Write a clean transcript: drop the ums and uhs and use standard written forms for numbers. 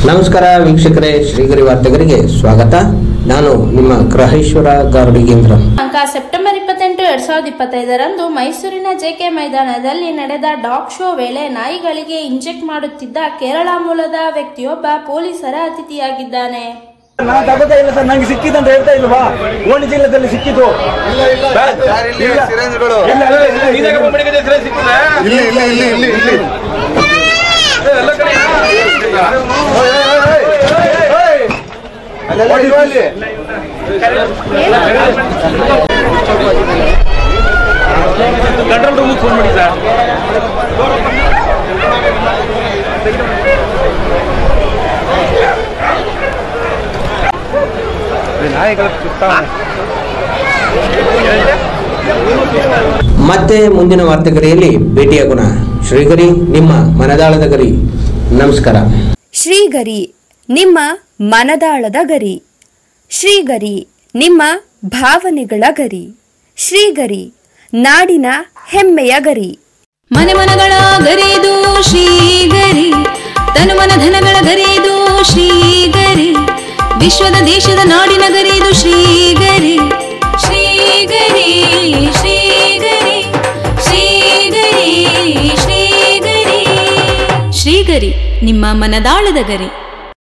ನಮಸ್ಕಾರ ವೀಕ್ಷಕರೇ, ಶ್ರೀಗರಿ ವಾರ್ತೆಗರಿಗೆ ಸ್ವಾಗತ. ನಾನು ನಿಮ್ಮ ಗ್ರಹೇಶ್ವರ ಗಾರುಡಿಗೇಂದ್ರ. ಸೆಪ್ಟೆಂಬರ್ 28, 2025ರಂದು ಮೈಸೂರಿನ ಜೆಕೆ ಮೈದಾನದಲ್ಲಿ ನಡೆದ ಡಾಗ್ ಶೋ ವೇಳೆ ನಾಯಿಗಳಿಗೆ ಇಂಜೆಕ್ಟ್ ಮಾಡುತ್ತಿದ್ದ ಕೇರಳ ಮೂಲದ ವ್ಯಕ್ತಿಯೊಬ್ಬ ಪೊಲೀಸರ ಅತಿಥಿಯಾಗಿದ್ದಾನೆ. ನಂಗೆ ಸಿಕ್ಕಿದಂತ ಹೇಳ್ತಾ ಇಲ್ವಾ? ಓಣಿ ಜಿಲ್ಲೆದಲ್ಲಿ ಸಿಕ್ಕಿತು. ಕಂಟ್ರೋಲ್ ರೂಮ್ ಫೋನ್ ಮಾಡಿ ಸರ್. ಮತ್ತೆ ಮುಂದಿನ ವಾರ್ತೆಗರಿಯಲ್ಲಿ ಭೇಟಿಯಾಗೋಣ. ಶ್ರೀಗರಿ, ನಿಮ್ಮ ಮನದಾಳದ ಗರಿ. ನಮಸ್ಕಾರ. ಶ್ರೀಗರಿ, ನಿಮ್ಮ ಮನದಾಳದ ಗರಿ. ಶ್ರೀಗರಿ, ನಿಮ್ಮ ಭಾವನೆಗಳ ಗರಿ. ಶ್ರೀಗರಿ, ನಾಡಿನ ಹೆಮ್ಮೆಯ ಗರಿ. ಮನೆ ಮನಗಳ ಗರಿದು ಶ್ರೀಗರಿ, ತನು ಮನ ಧನಗಳ ಗರಿದು ಶ್ರೀಗರಿ, ವಿಶ್ವದ ದೇಶದ ನಾಡಿನ ಗರಿದು ಶ್ರೀಗರಿ. ಶ್ರೀಗರಿ ಶ್ರೀಗರಿ ಶ್ರೀಗರಿ ಶ್ರೀಗರಿ ಶ್ರೀಗರಿ, ನಿಮ್ಮ ಮನದಾಳದ ಗರಿ.